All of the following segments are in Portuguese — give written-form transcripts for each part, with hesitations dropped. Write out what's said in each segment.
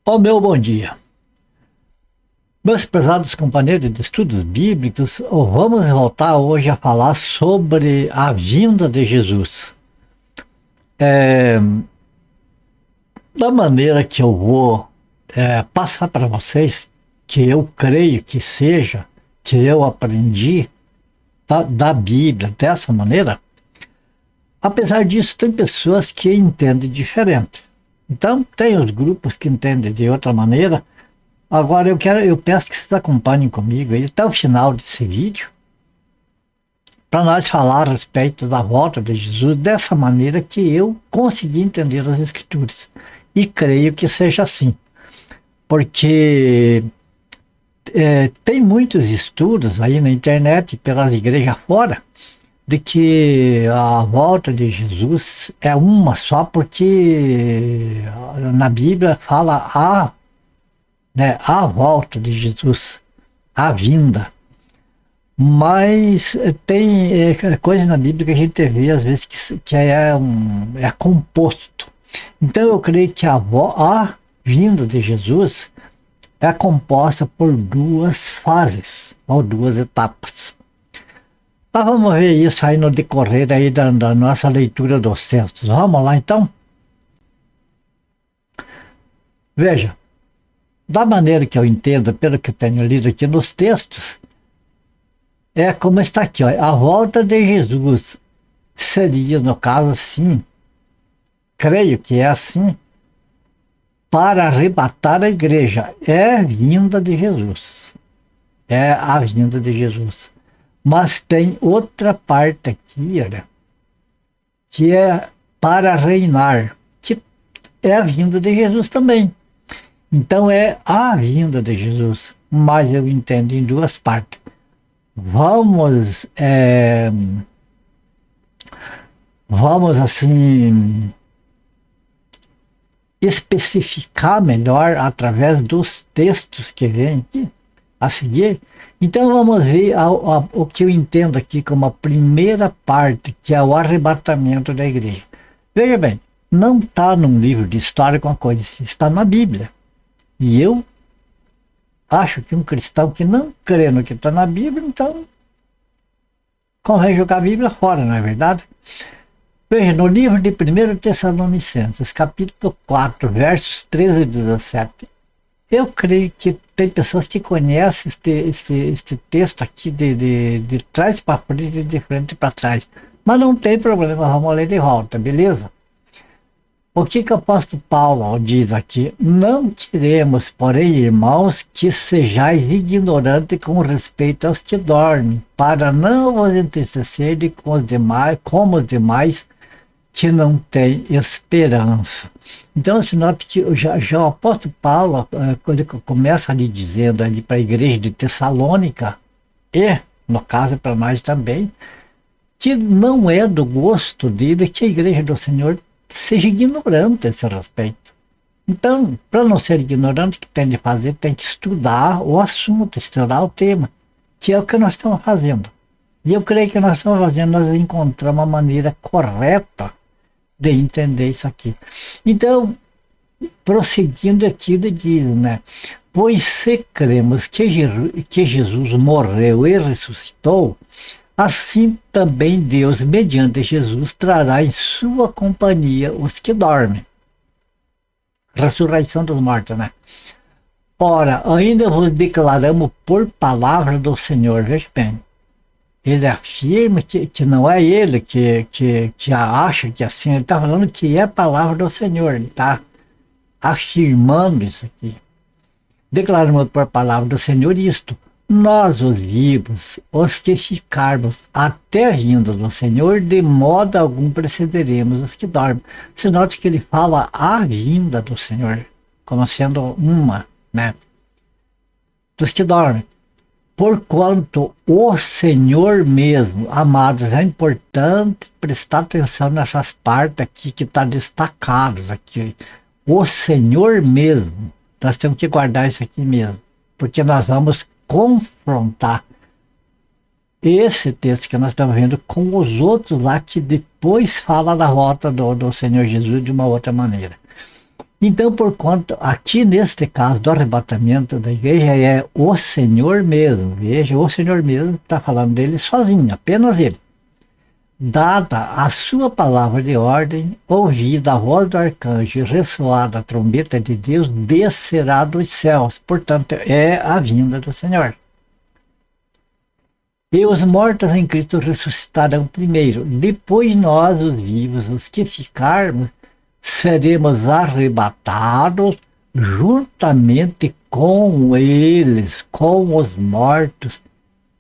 Ó meu bom dia. Meus prezados companheiros de estudos bíblicos, vamos voltar hoje a falar sobre a vinda de Jesus. Da maneira que eu vou passar para vocês, que eu creio que seja, que eu aprendi da Bíblia dessa maneira, apesar disso, tem pessoas que entendem diferente. Então, tem os grupos que entendem de outra maneira. Agora eu peço que vocês acompanhem comigo aí até o final desse vídeo, para nós falar a respeito da volta de Jesus dessa maneira que eu consegui entender as Escrituras. E creio que seja assim, porque tem muitos estudos aí na internet, pelas igrejas fora, de que a volta de Jesus é uma só, porque na Bíblia fala a volta de Jesus, a vinda. Mas tem coisas na Bíblia que a gente vê às vezes que é composto. Então eu creio que a vinda de Jesus é composta por duas fases, ou duas etapas. Nós vamos ver isso aí no decorrer aí da nossa leitura dos textos. Vamos lá então? Veja, da maneira que eu entendo, pelo que eu tenho lido aqui nos textos, é como está aqui, ó, a volta de Jesus seria, no caso, assim, creio que é assim, para arrebatar a igreja. É a vinda de Jesus. É a vinda de Jesus. Mas tem outra parte aqui, olha, que é para reinar, que é a vinda de Jesus também. Então é a vinda de Jesus, mas eu entendo em duas partes. Vamos assim especificar melhor através dos textos que vêm aqui a seguir. Então vamos ver o que eu entendo aqui como a primeira parte, que é o arrebatamento da igreja. Veja bem, não está num livro de história com a coisa assim, está na Bíblia. E eu acho que um cristão que não crê no que está na Bíblia, então convém jogar a Bíblia fora, não é verdade? Veja, no livro de 1 Tessalonicenses, capítulo 4, versos 13 e 17, eu creio que tem pessoas que conhecem este texto aqui de trás para frente e de frente para trás. Mas não tem problema, vamos ler de volta, beleza? O que o apóstolo Paulo diz aqui? Não queremos, porém, irmãos, que sejais ignorantes com respeito aos que dormem, para não vos entristecerem como os demais que não têm esperança. Então, se nota que já o apóstolo Paulo, quando ele começa ali dizendo ali para a igreja de Tessalônica, e, no caso, para nós também, que não é do gosto dele que a igreja do Senhor seja ignorante a esse respeito. Então, para não ser ignorante, o que tem de fazer? Tem que estudar o assunto, estudar o tema, que é o que nós estamos fazendo. E eu creio que nós estamos fazendo, nós encontramos uma maneira correta de entender isso aqui. Então, prosseguindo aqui, ele diz, né? Pois se cremos que Jesus morreu e ressuscitou, assim também Deus, mediante Jesus, trará em sua companhia os que dormem. Ressurreição dos mortos, né? Ora, ainda vos declaramos por palavra do Senhor. Veja bem, ele afirma que não é ele que acha que assim, ele está falando que é a palavra do Senhor, ele está afirmando isso aqui. Declaramos por palavra do Senhor isto: nós, os vivos, os que ficarmos até a vinda do Senhor, de modo algum precederemos os que dormem. Você nota que ele fala a vinda do Senhor, como sendo uma, né? Dos que dormem. Porquanto o Senhor mesmo, amados, é importante prestar atenção nessas partes aqui que está destacados aqui. O Senhor mesmo, nós temos que guardar isso aqui mesmo, porque nós vamos confrontar esse texto que nós estamos vendo com os outros lá que depois fala da volta do Senhor Jesus de uma outra maneira. Então, por conta, aqui neste caso do arrebatamento da igreja, é o Senhor mesmo, veja, o Senhor mesmo está falando dele sozinho, apenas ele. Dada a sua palavra de ordem, ouvida a voz do arcanjo e ressoada a trombeta de Deus, descerá dos céus. Portanto, é a vinda do Senhor. E os mortos em Cristo ressuscitarão primeiro. Depois nós, os vivos, os que ficarmos, seremos arrebatados juntamente com eles, com os mortos,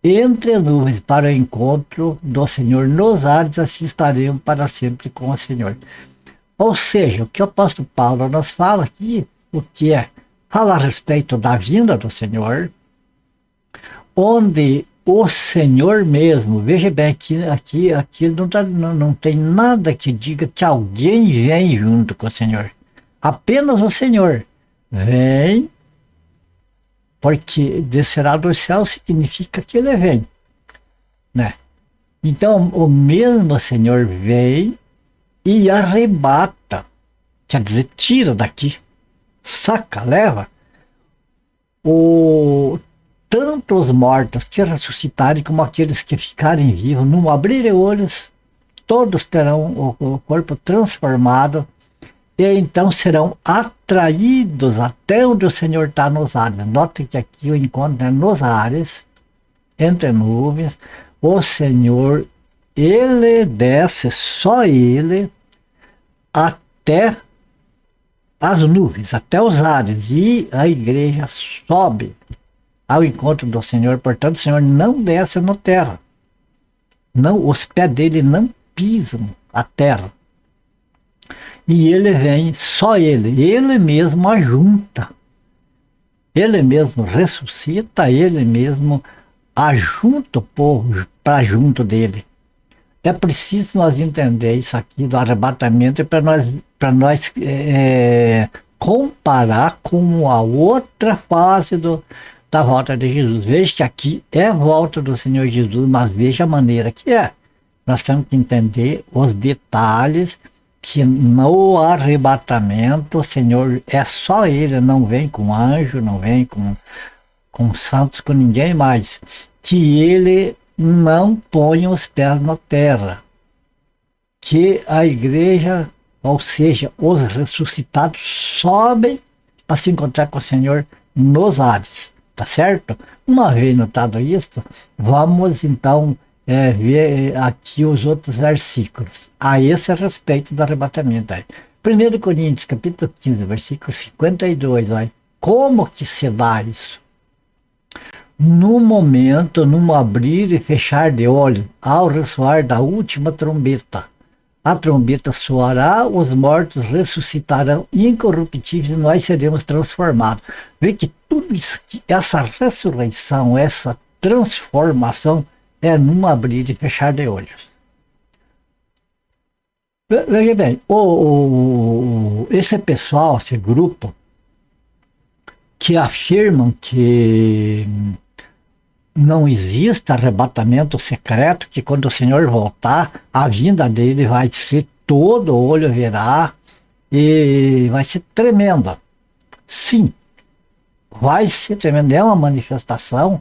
entre nuvens para o encontro do Senhor nos ares, assim estaremos para sempre com o Senhor. Ou seja, o que o apóstolo Paulo nos fala aqui, o que é? Fala a respeito da vinda do Senhor, onde o Senhor mesmo, veja bem, aqui não tem nada que diga que alguém vem junto com o Senhor. Apenas o Senhor vem, porque descerá do céu significa que ele vem, né? Então, o mesmo Senhor vem e arrebata, quer dizer, tira daqui, saca, leva, tanto os mortos que ressuscitarem como aqueles que ficarem vivos, num abrir de olhos, todos terão o corpo transformado, e então serão atraídos até onde o Senhor está nos ares. Note que aqui o encontro é nos ares, entre nuvens. O Senhor, ele desce, só ele, até as nuvens, até os ares, e a igreja sobe ao encontro do Senhor. Portanto, o Senhor não desce na terra. Não, os pés dele não pisam a terra. E ele vem, só ele mesmo ajunta, ele mesmo ressuscita, ele mesmo ajunta o povo para junto dele. É preciso nós entender isso aqui do arrebatamento para nós comparar com a outra fase da volta de Jesus. Veja que aqui é a volta do Senhor Jesus, mas veja a maneira que é. Nós temos que entender os detalhes, que no arrebatamento o Senhor é só ele, não vem com anjo, não vem com santos, com ninguém mais, que ele não põe os pés na terra, que a igreja, ou seja, os ressuscitados sobem para se encontrar com o Senhor nos ares, tá certo? Uma vez notado isso, vamos então ver aqui os outros versículos a esse respeito do arrebatamento. 1 Coríntios capítulo 15, versículo 52, olha, como que se dá isso? No momento, num abrir e fechar de olho, ao ressoar da última trombeta, a trombeta soará, os mortos ressuscitarão incorruptíveis e nós seremos transformados. Vê que tudo isso, essa ressurreição, essa transformação, é num abrir e fechar de olhos. Veja bem, esse pessoal, esse grupo, que afirmam que não existe arrebatamento secreto, que quando o Senhor voltar, a vinda dele vai ser todo olho verá e vai ser tremenda. Sim, vai ser tremenda, é uma manifestação.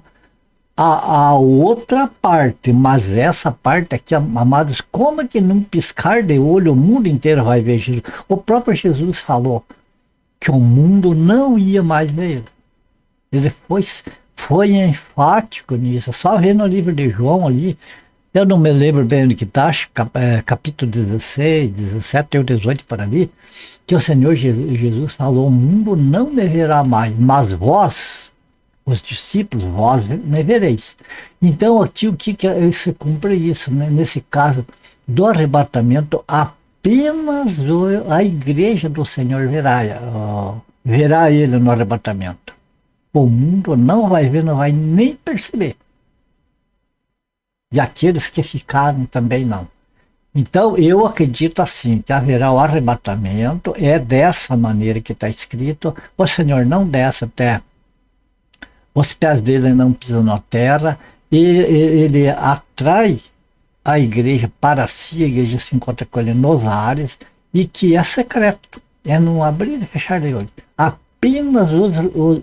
A outra parte, mas essa parte aqui, amados, como é que num piscar de olho o mundo inteiro vai ver Jesus? O próprio Jesus falou que o mundo não ia mais ver ele. Ele foi enfático nisso. Só ver no livro de João ali, eu não me lembro bem onde que está, capítulo 16, 17 ou 18 para ali, que o Senhor Jesus falou, o mundo não me verá mais, mas vós, os discípulos, vós me vereis. Então aqui o que se cumpre isso, né? Nesse caso do arrebatamento, apenas a igreja do Senhor verá ele no arrebatamento. O mundo não vai ver, não vai nem perceber. E aqueles que ficaram também não. Então eu acredito assim, que haverá o arrebatamento, é dessa maneira que está escrito, o Senhor não desce até os pés dele não pisam na terra, e ele atrai a igreja para si, a igreja se encontra com ele nos ares, e que é secreto. é num abrir e fechar de olhos. Apenas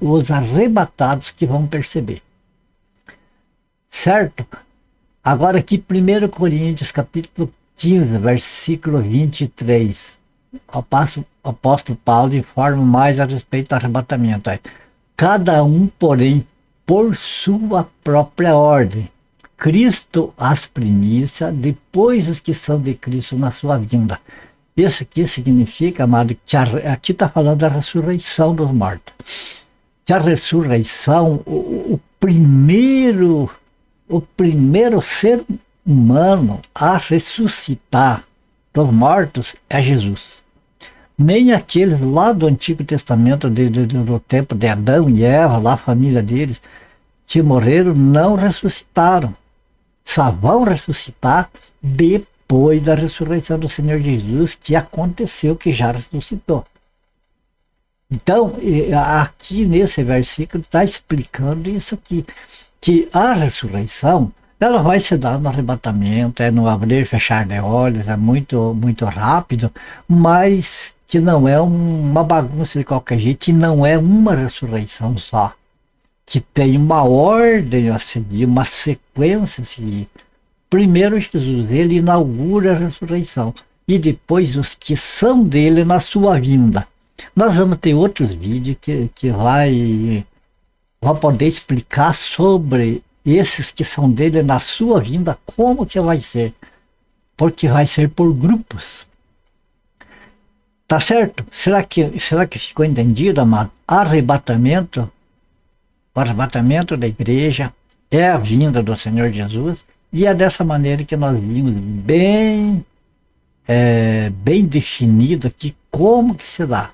os arrebatados que vão perceber. Certo? Agora aqui, 1 Coríntios, capítulo 15, versículo 23. O apóstolo Paulo informa mais a respeito do arrebatamento. Cada um, porém, por sua própria ordem. Cristo as primícias, depois os que são de Cristo na sua vinda. Isso aqui significa, amado, que aqui está falando da ressurreição dos mortos. Que a ressurreição, o primeiro ser humano a ressuscitar dos mortos é Jesus. Nem aqueles lá do Antigo Testamento, do tempo de Adão e Eva, lá a família deles, que morreram, não ressuscitaram. Só vão ressuscitar depois da ressurreição do Senhor Jesus, que aconteceu, que já ressuscitou. Então, aqui nesse versículo está explicando isso aqui, que a ressurreição, ela vai se dar no arrebatamento, é no abrir e fechar de olhos, é muito, muito rápido, mas que não é uma bagunça de qualquer jeito, que não é uma ressurreição só, que tem uma ordem a seguir, uma sequência a seguir. Primeiro Jesus, ele inaugura a ressurreição, e depois os que são dele na sua vinda. Nós vamos ter outros vídeos que vai poder explicar sobre esses que são dele na sua vinda, como que vai ser, porque vai ser por grupos. Tá certo? Será que ficou entendido, amado? O arrebatamento da igreja é a vinda do Senhor Jesus, e é dessa maneira que nós vimos bem definido aqui como que se dá.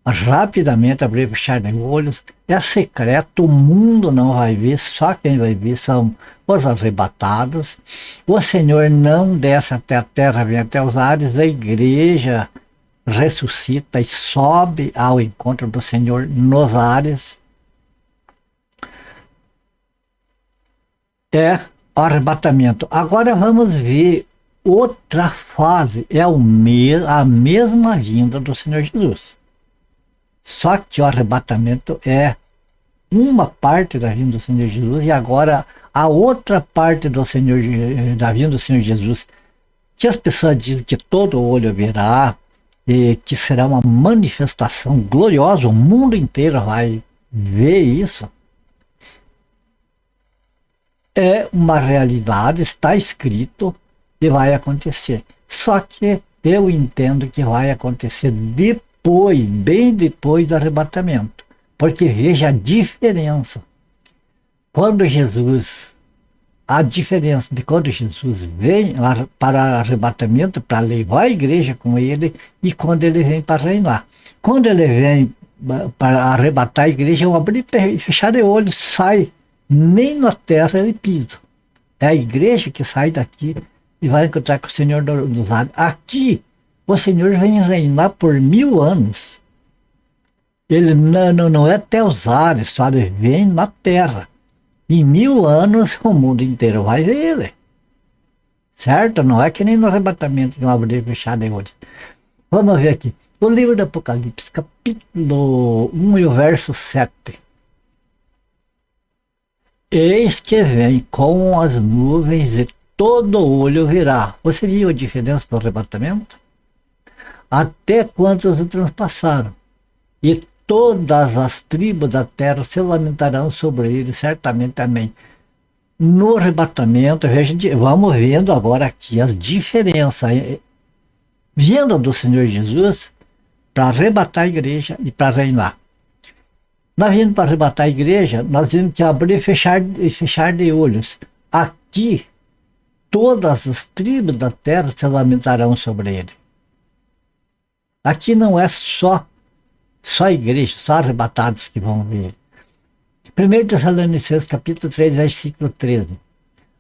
Rapidamente abrir e fechar de olhos, é secreto, o mundo não vai ver, só quem vai ver são os arrebatados. O Senhor não desce até a terra, vem até os ares, a igreja ressuscita e sobe ao encontro do Senhor nos ares. É o arrebatamento. Agora vamos ver outra fase, é a mesma vinda do Senhor Jesus. Só que o arrebatamento é uma parte da vinda do Senhor Jesus, e agora a outra parte da vinda do Senhor Jesus, que as pessoas dizem que todo olho verá, e que será uma manifestação gloriosa, o mundo inteiro vai ver isso. É uma realidade, está escrito e vai acontecer. Só que eu entendo que vai acontecer depois, bem depois do arrebatamento. Porque veja a diferença. A diferença de quando Jesus vem para arrebatamento, para levar a igreja com ele, e quando ele vem para reinar. Quando ele vem para arrebatar a igreja, eu abrir e fechar de olho, sai. Nem na terra ele pisa. É a igreja que sai daqui e vai encontrar com o Senhor dos ares. Aqui, o Senhor vem reinar por 1000 anos. Ele não é até os ares, só ele vem na terra. Em 1000 anos, o mundo inteiro vai ver ele. Certo? Não é que nem no arrebatamento de uma abrir e fechar de olhos. Vamos ver aqui. O livro do Apocalipse, capítulo 1 e o verso 7. Eis que vem com as nuvens e todo olho verá. Você viu a diferença do arrebatamento? Até quantos o transpassaram. E todas as tribos da terra se lamentarão sobre ele, certamente. Amém. No arrebatamento, vamos vendo agora aqui as diferenças. Vinda do Senhor Jesus para arrebatar a igreja e para reinar. Nós vindo para arrebatar a igreja, nós temos que abrir e fechar de olhos. Aqui, todas as tribos da terra se lamentarão sobre ele. Aqui não é só a igreja, só arrebatados que vão ver ele. 1 Tessalonicenses capítulo 3, versículo 13.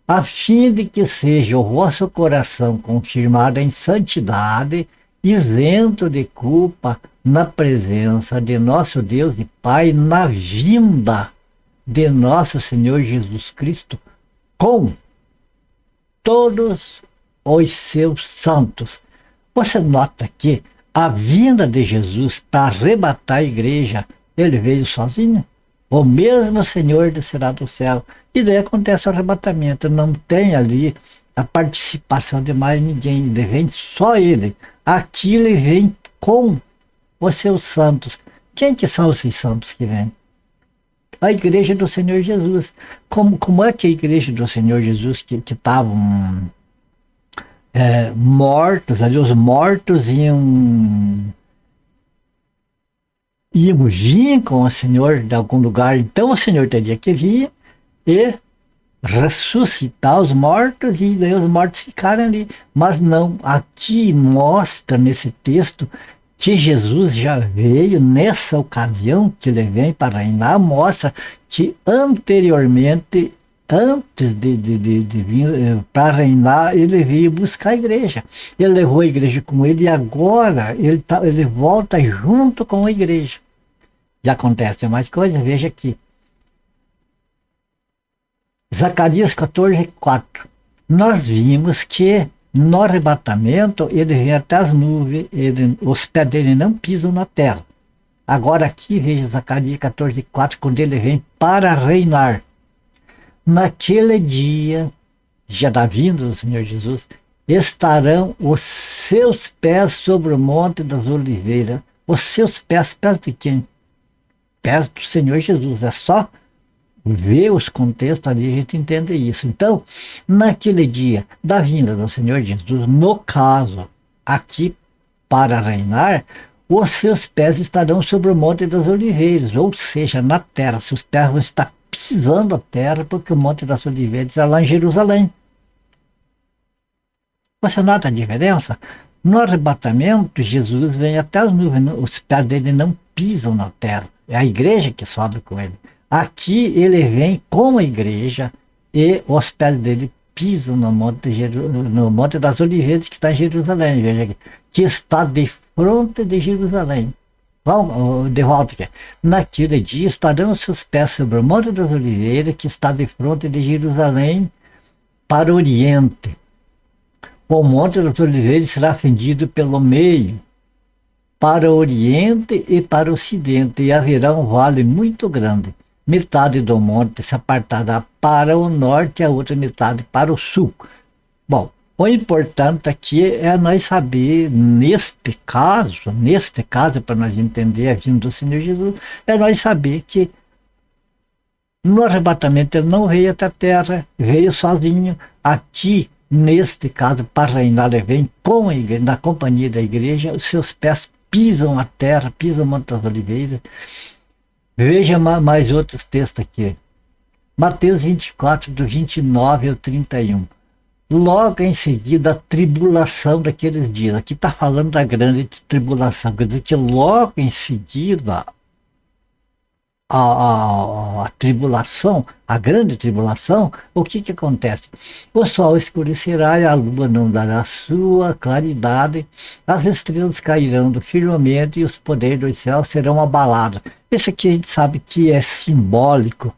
A fim de que seja o vosso coração confirmado em santidade, isento de culpa, na presença de nosso Deus e Pai, na vinda de nosso Senhor Jesus Cristo, com todos os seus santos. Você nota que a vinda de Jesus para arrebatar a igreja, ele veio sozinho? O mesmo Senhor descerá do céu. E daí acontece o arrebatamento. Não tem ali a participação de mais ninguém. Ele vem só ele. Aqui ele vem com os seus santos. Quem que são esses santos que vêm? A igreja do Senhor Jesus. Como é que a igreja do Senhor Jesus, que estavam mortos, ali os mortos iam vir com o Senhor de algum lugar, então o Senhor teria que vir e ressuscitar os mortos e daí os mortos ficarem ali. Mas não, aqui mostra nesse texto que Jesus já veio nessa ocasião que ele vem para reinar, mostra que anteriormente, antes de vir para reinar, ele veio buscar a igreja. Ele levou a igreja com ele e agora ele volta junto com a igreja. E acontece mais coisas, veja aqui. Zacarias 14:4. Nós vimos que no arrebatamento ele vem até as nuvens, os pés dele não pisam na terra. Agora aqui veja Zacarias 14:4, quando ele vem para reinar. Naquele dia, já da vinda do Senhor Jesus, estarão os seus pés sobre o monte das oliveiras. Os seus pés perto de quem? Pés do Senhor Jesus. É só ver os contextos ali, a gente entende isso. Então, naquele dia da vinda do Senhor Jesus, no caso, aqui para reinar, os seus pés estarão sobre o Monte das Oliveiras, ou seja, na terra. Seus pés vão estar pisando a terra, porque o Monte das Oliveiras é lá em Jerusalém. Você nota a diferença? No arrebatamento, Jesus vem até as nuvens, os pés dele não pisam na terra. É a igreja que sobe com ele. Aqui ele vem com a igreja e os pés dele pisam no Monte das Oliveiras, que está em Jerusalém, veja aqui, que está de frente de Jerusalém. Vamos, de volta aqui. Naquele dia estarão os seus pés sobre o Monte das Oliveiras, que está de frente de Jerusalém, para o oriente. O Monte das Oliveiras será fendido pelo meio, para o oriente e para o ocidente, e haverá um vale muito grande. Metade do monte se apartará para o norte e a outra metade para o sul. Bom, o importante aqui é nós saber, neste caso, para nós entender a vinda do Senhor Jesus, é nós saber que no arrebatamento ele não veio até a terra, veio sozinho. Aqui, neste caso, para reinar, ele vem com a igreja, na companhia da igreja, os seus pés pisam a terra, pisam o Monte das Oliveiras. Veja mais outros textos aqui. Mateus 24, do 29 ao 31. Logo em seguida, a tribulação daqueles dias. Aqui está falando da grande tribulação. Quer dizer que logo em seguida, a tribulação, a grande tribulação, o que acontece? O sol escurecerá e a lua não dará sua claridade, as estrelas cairão do firmamento e os poderes dos céus serão abalados. Esse aqui a gente sabe que é simbólico,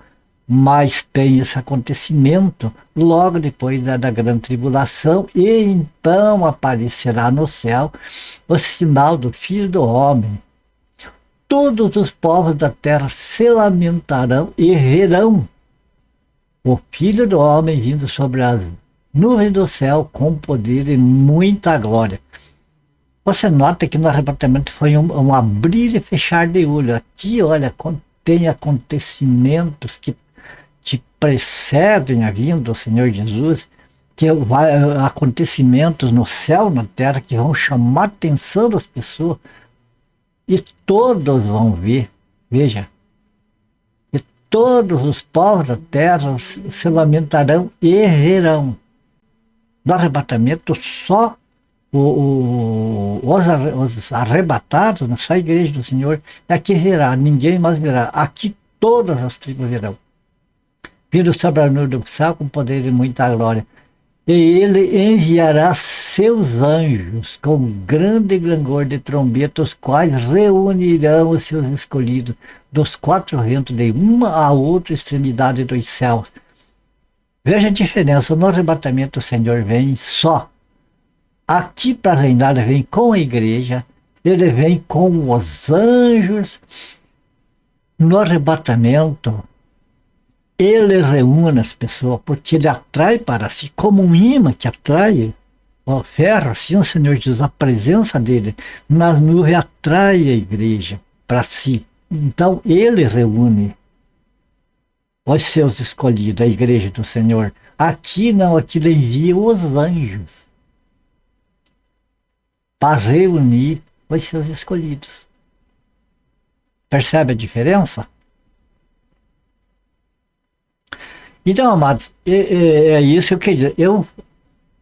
mas tem esse acontecimento logo depois da grande tribulação, e então aparecerá no céu o sinal do Filho do Homem. Todos os povos da terra se lamentarão e verão o Filho do Homem vindo sobre as nuvens do céu com poder e muita glória. Você nota que no arrebatamento foi um abrir e fechar de olho. Aqui, olha, tem acontecimentos que precedem a vinda do Senhor Jesus, acontecimentos no céu, na terra, que vão chamar a atenção das pessoas. E todos vão ver, veja, e todos os povos da terra se lamentarão e verão. No arrebatamento, só os arrebatados, só a igreja do Senhor é que verá, ninguém mais verá. Aqui todas as tribos verão. Vindo sobre a nuvem do céu com poder e muita glória. E ele enviará seus anjos com grande clangor de trombeta, os quais reunirão os seus escolhidos dos quatro ventos, de uma a outra extremidade dos céus. Veja a diferença, no arrebatamento o Senhor vem só. Aqui para reinar vem com a igreja, ele vem com os anjos. No arrebatamento, ele reúne as pessoas, porque ele atrai para si, como um imã que atrai o ferro, assim o Senhor Jesus, a presença dele nas nuvens atrai a igreja para si. Então, ele reúne os seus escolhidos, a igreja do Senhor. Aqui não, aqui ele envia os anjos para reunir os seus escolhidos. Percebe a diferença? Então, amados, é isso que eu queria dizer. Eu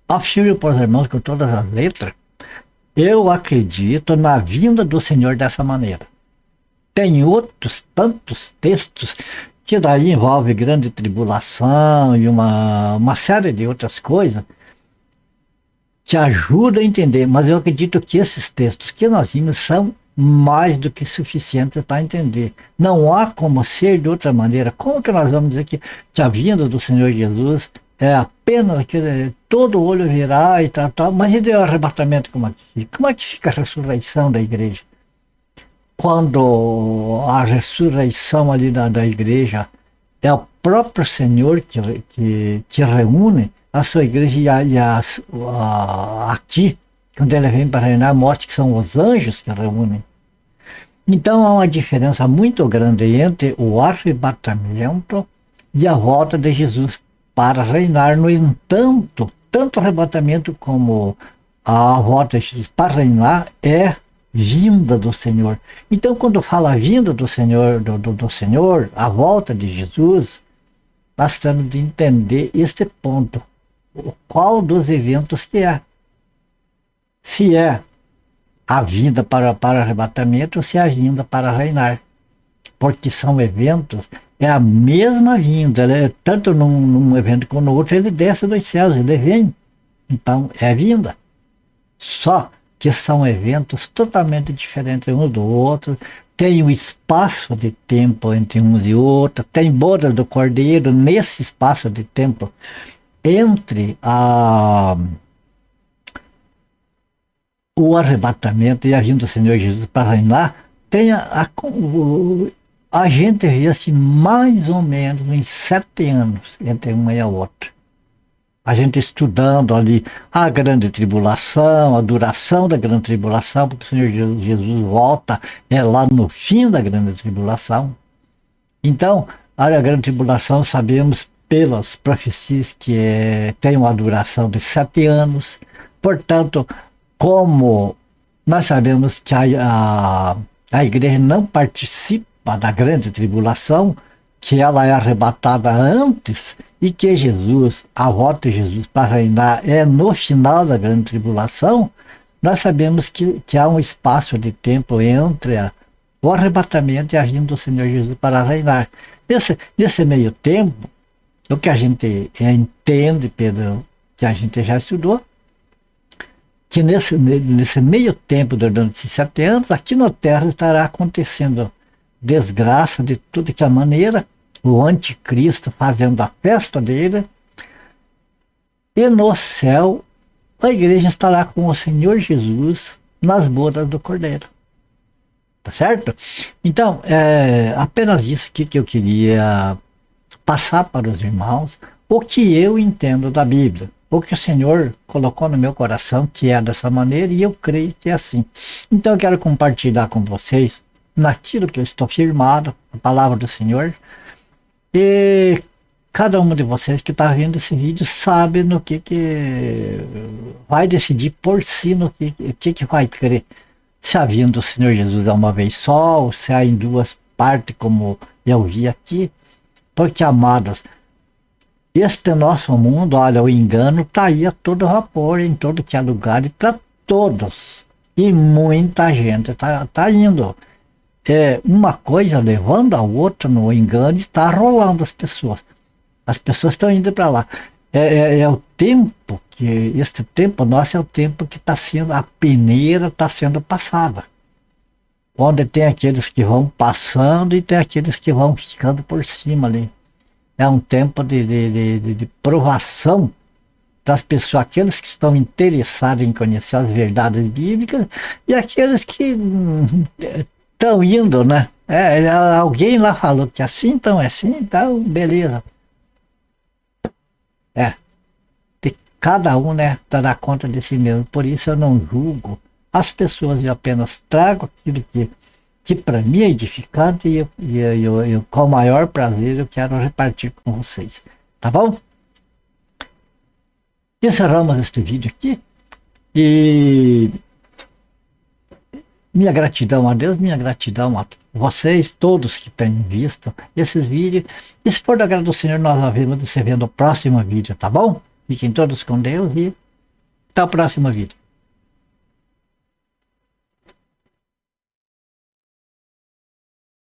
afirmo para os irmãos com todas as letras, eu acredito na vinda do Senhor dessa maneira. Tem outros tantos textos que daí envolve grande tribulação e uma série de outras coisas que ajudam a entender, mas eu acredito que esses textos que nós vimos são mais do que suficientes para entender. Não há como ser de outra maneira. Como que nós vamos dizer que a vinda do Senhor Jesus é apenas que todo olho virá e tal, mas e o arrebatamento como é que fica? Como é que fica a ressurreição da igreja? Quando a ressurreição ali da igreja é o próprio Senhor que reúne a sua igreja aqui, quando ele vem para reinar, mostra que são os anjos que reúnem. Então há uma diferença muito grande entre o arrebatamento e a volta de Jesus para reinar. No entanto, tanto o arrebatamento como a volta de Jesus para reinar é vinda do Senhor. Então, quando fala a vinda do Senhor, do Senhor, a volta de Jesus, nós temos de entender este ponto. Qual dos eventos que é? Se é a vinda para arrebatamento ou se é a vinda para reinar. Porque são eventos, é a mesma vinda, tanto num evento como no outro, ele desce dos céus, ele vem. Então, é a vinda. Só que são eventos totalmente diferentes um do outro, tem um espaço de tempo entre uns e outros, tem bodas do Cordeiro nesse espaço de tempo entre o arrebatamento e a vinda do Senhor Jesus para reinar. Tem a gente vê assim mais ou menos uns 7 anos entre uma e a outra. A gente estudando ali a grande tribulação, a duração da grande tribulação, porque o Senhor Jesus volta lá no fim da grande tribulação. Então, a grande tribulação, sabemos pelas profecias que tem uma duração de 7 anos. Portanto, como nós sabemos que a igreja não participa da grande tribulação, que ela é arrebatada antes e que Jesus, a volta de Jesus para reinar é no final da grande tribulação, nós sabemos que há um espaço de tempo entre o arrebatamento e a vinda do Senhor Jesus para reinar. Nesse meio tempo, o que a gente entende, pelo que a gente já estudou, que nesse meio tempo, durante esses 7 anos, aqui na Terra estará acontecendo desgraça de toda que maneira, o anticristo fazendo a festa dele, e no céu a igreja estará com o Senhor Jesus nas bodas do Cordeiro. Tá certo? Então, é apenas isso aqui que eu queria passar para os irmãos, o que eu entendo da Bíblia, o que o Senhor colocou no meu coração, que é dessa maneira, e eu creio que é assim. Então eu quero compartilhar com vocês naquilo que eu estou firmado, a palavra do Senhor. E cada um de vocês que está vendo esse vídeo sabe no que vai decidir por si, no que vai crer. Se a vinda do Senhor Jesus é uma vez só, ou se é em 2 partes, como eu vi aqui. Porque, amados, este nosso mundo, olha, o engano está aí a todo vapor, em todo que é lugar, e para todos. E muita gente está indo. Uma coisa levando a outra no engano, está rolando as pessoas. As pessoas estão indo para lá. É o tempo, este tempo nosso é o tempo que está sendo, a peneira está sendo passada. Onde tem aqueles que vão passando e tem aqueles que vão ficando por cima ali. É um tempo de provação das pessoas, aqueles que estão interessados em conhecer as verdades bíblicas e aqueles que estão indo, né? Alguém lá falou que assim, então é assim, então beleza. Cada um, né, dará conta de si mesmo. Por isso eu não julgo as pessoas, eu apenas trago aquilo que para mim é edificante e com o maior prazer eu quero repartir com vocês. Tá bom? Encerramos este vídeo aqui e minha gratidão a Deus, minha gratidão a vocês, todos que têm visto esses vídeos. E se for do agrado do Senhor, nós vamos se ver no próximo vídeo, tá bom? Fiquem todos com Deus e até o próximo vídeo.